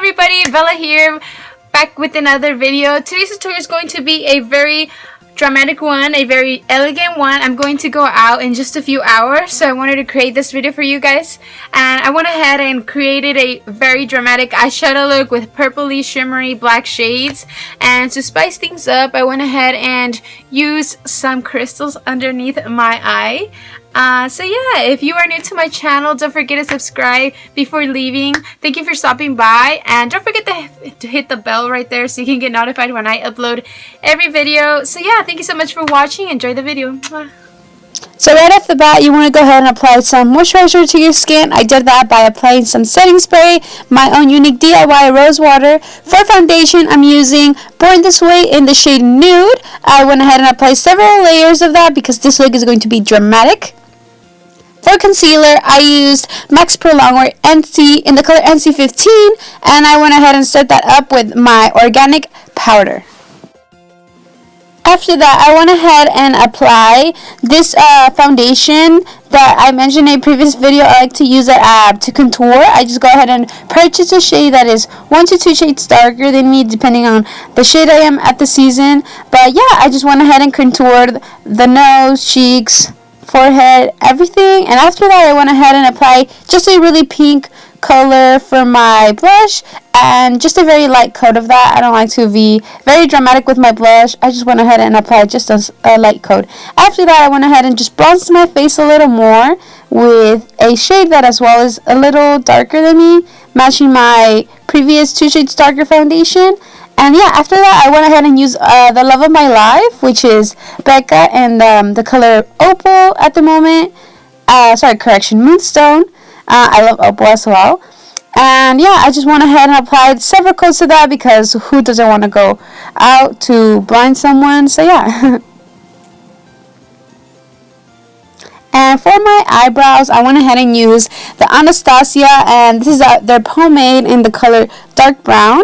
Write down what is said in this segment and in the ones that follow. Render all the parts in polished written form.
everybody, Bella here, back with another video. Today's tutorial is going to be a very dramatic one, a very elegant one. I'm going to go out in just a few hours, so I wanted to create this video for you guys. And I went ahead and created a very dramatic eyeshadow look with purpley shimmery black shades. And to spice things up, I went ahead and used some crystals underneath my eye. So yeah, if you are new to my channel, don't forget to subscribe before leaving. Thank you for stopping by, and don't forget to hit the bell right there so you can get notified when I upload every video. So yeah, thank you so much for watching. Enjoy the video. Mwah. So right off the bat, you want to go ahead and apply some moisturizer to your skin. I did that by applying some setting spray, my own unique DIY rose water. For foundation, I'm using Born This Way in the shade Nude. I went ahead and applied several layers of that because this look is going to be dramatic. For concealer, I used MAkEUP Prolongwear NC in the color NC15, and I went ahead and set that up with my organic powder. After that, I went ahead and apply this foundation that I mentioned in a previous video. I like to use it to contour. I just go ahead and purchase a shade that is 1 to 2 shades darker than me, depending on the shade I am at the season. But yeah, I just went ahead and contoured the nose, cheeks, forehead, everything. And after that, I went ahead and applied just a really pink color for my blush and just a very light coat of that. I don't like to be very dramatic with my blush. I just went ahead and applied just a light coat. After that, I went ahead and just bronzed my face a little more with a shade that as well is a little darker than me, matching my previous 2 shades darker foundation. And yeah, after that, I went ahead and used the love of my life, which is Becca, and the color Opal at the moment. Moonstone. I love Opal as well. And yeah, I just went ahead and applied several coats of that because who doesn't want to go out to blind someone? So yeah. And for my eyebrows, I went ahead and used the Anastasia, and this is their pomade in the color dark brown.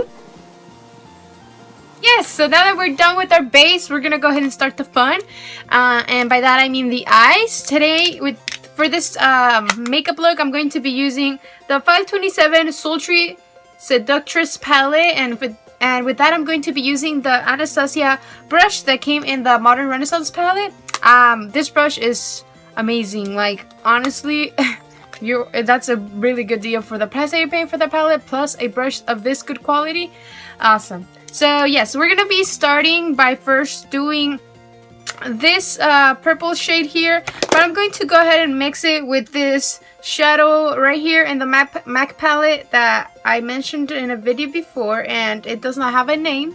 Yes, so now that we're done with our base, we're gonna go ahead and start the fun, and by that I mean the eyes. Today, for this makeup look, I'm going to be using the 527 Sultry Seductress palette, and with that I'm going to be using the Anastasia brush that came in the Modern Renaissance palette. This brush is amazing. Like, honestly, that's a really good deal for the price that you're paying for the palette, plus a brush of this good quality. Awesome. So yes, we're gonna be starting by first doing this purple shade here, but I'm going to go ahead and mix it with this shadow right here in the MAC palette that I mentioned in a video before, and it does not have a name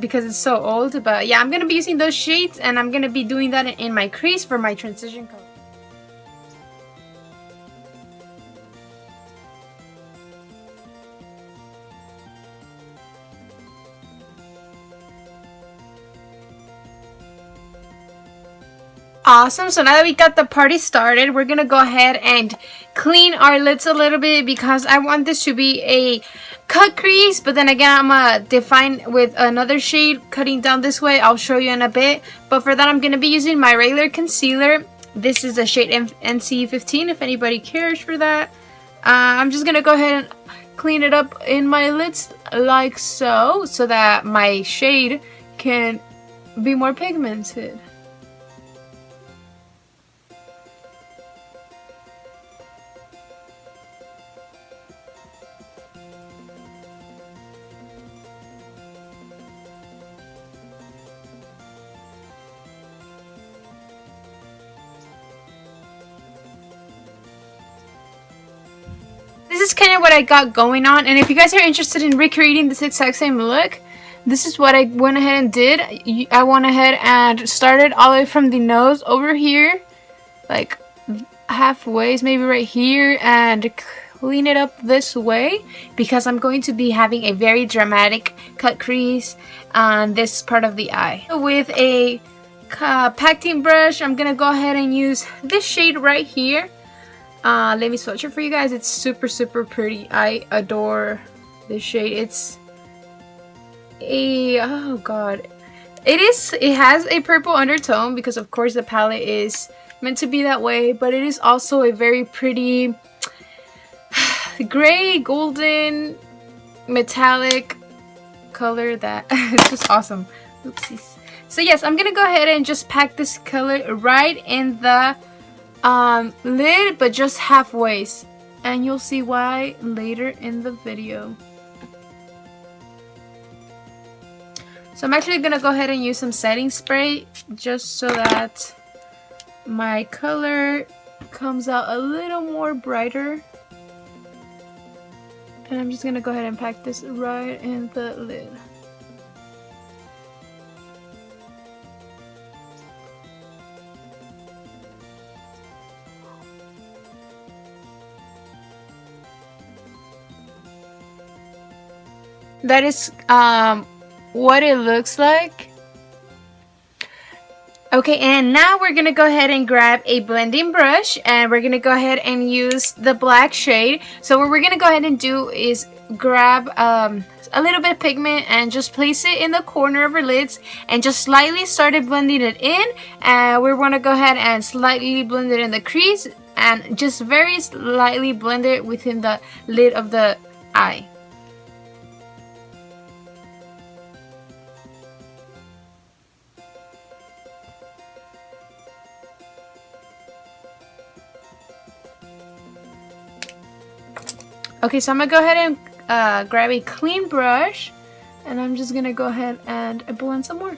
because it's so old. But yeah, I'm gonna be using those shades, and I'm gonna be doing that in my crease for my transition color. Awesome, so now that we got the party started, we're gonna go ahead and clean our lids a little bit because I want this to be a cut crease, but then again I'm gonna define with another shade cutting down this way. I'll show you in a bit, but for that I'm gonna be using my regular concealer. This is the shade NC15 if anybody cares for that. I'm just gonna go ahead and clean it up in my lids like so that my shade can be more pigmented. This is kind of what I got going on, and if you guys are interested in recreating this exact same look, this is what I went ahead and did. I went ahead and started all the way from the nose over here, like halfway, maybe right here, and clean it up this way because I'm going to be having a very dramatic cut crease on this part of the eye. With a packing brush, I'm gonna go ahead and use this shade right here. Let me swatch it for you guys. It's super pretty. I adore this shade. It's a, oh god, it has a purple undertone because of course the palette is meant to be that way, but it is also a very pretty gray golden metallic color that it's just awesome. Oopsies. So yes, I'm gonna go ahead and just pack this color right in the lid, but just halfway, and you'll see why later in the video. So I'm actually gonna go ahead and use some setting spray just so that my color comes out a little more brighter. And I'm just gonna go ahead and pack this right in the lid. That is what it looks like. Okay, and now we're gonna go ahead and grab a blending brush, and we're gonna go ahead and use the black shade. So what we're gonna go ahead and do is grab a little bit of pigment and just place it in the corner of our lids and just slightly started blending it in. And we want to go ahead and slightly blend it in the crease and just very slightly blend it within the lid of the eye. Okay, so I'm gonna go ahead and grab a clean brush, and I'm just gonna go ahead and blend some more.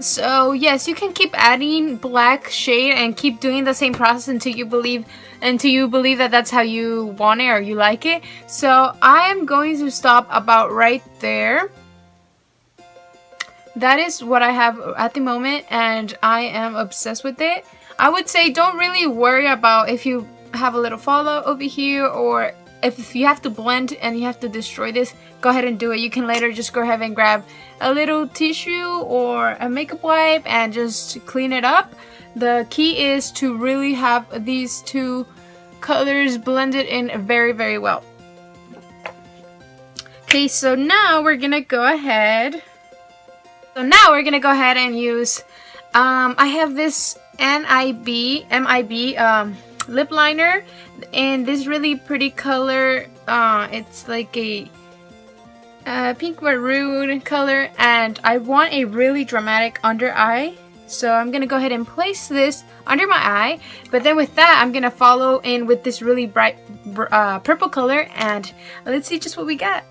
So yes, you can keep adding black shade and keep doing the same process until you believe that that's how you want it or you like it. So I am going to stop about right there. That is what I have at the moment, and I am obsessed with it. I would say don't really worry about if you have a little fallout over here, or if you have to blend and you have to destroy this, go ahead and do it. You can later just go ahead and grab a little tissue or a makeup wipe and just clean it up. The key is to really have these two colors blended in very, very well. Okay, so now we're gonna go ahead. And use, I have this MIB lip liner in this really pretty color. It's like a pink maroon color, and I want a really dramatic under eye. So I'm gonna go ahead and place this under my eye, but then with that I'm gonna follow in with this really bright purple color, and let's see just what we got.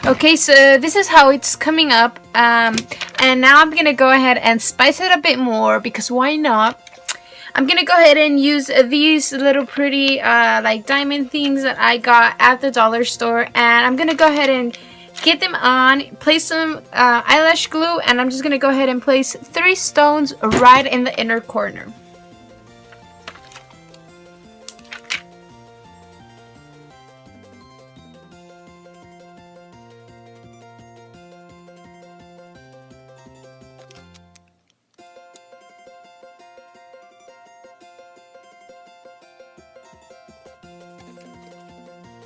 Okay, so this is how it's coming up, and now I'm gonna go ahead and spice it a bit more, because why not? I'm gonna go ahead and use these little pretty like diamond things that I got at the dollar store, and I'm gonna go ahead and get them on, place some eyelash glue, and I'm just gonna go ahead and place 3 stones right in the inner corner.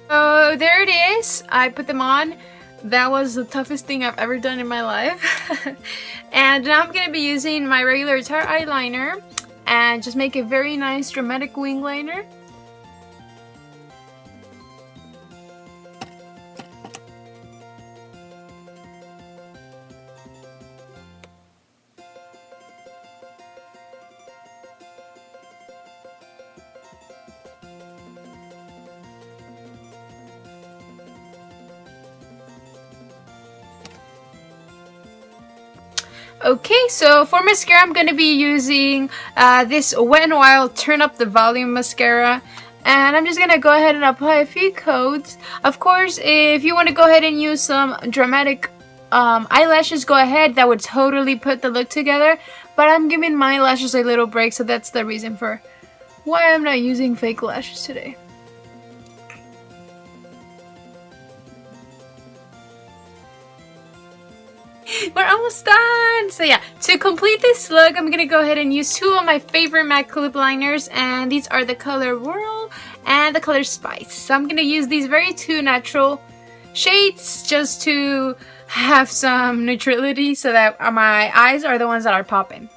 So there it is. I put them on. That was the toughest thing I've ever done in my life. And now I'm going to be using my regular Tarte eyeliner and just make a very nice dramatic wing liner. Okay, so for mascara, I'm going to be using this Wet n Wild Turn Up the Volume mascara. And I'm just going to go ahead and apply a few coats. Of course, if you want to go ahead and use some dramatic eyelashes, go ahead. That would totally put the look together. But I'm giving my lashes a little break, so that's the reason for why I'm not using fake lashes today. We're almost done! So yeah, to complete this look, I'm gonna go ahead and use two of my favorite MAC lip liners, and these are the color Whirl and the color Spice. So I'm gonna use these very two natural shades just to have some neutrality so that my eyes are the ones that are popping.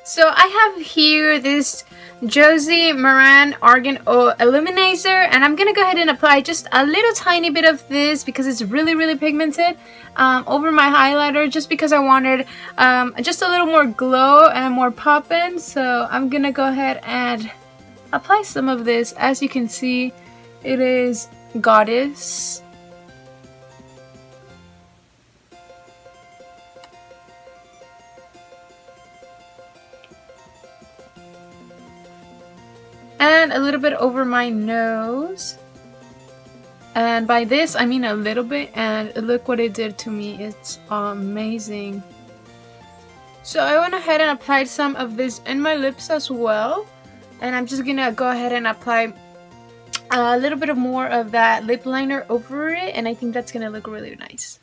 So I have here this Josie Maran Argan Illuminator, and I'm going to go ahead and apply just a little tiny bit of this because it's really pigmented over my highlighter, just because I wanted just a little more glow and more pop-in. So I'm going to go ahead and apply some of this. As you can see, it is Goddess. And a little bit over my nose. And by this, I mean a little bit. And look what it did to me. It's amazing. So I went ahead and applied some of this in my lips as well. And I'm just going to go ahead and apply a little bit more of that lip liner over it. And I think that's going to look really nice.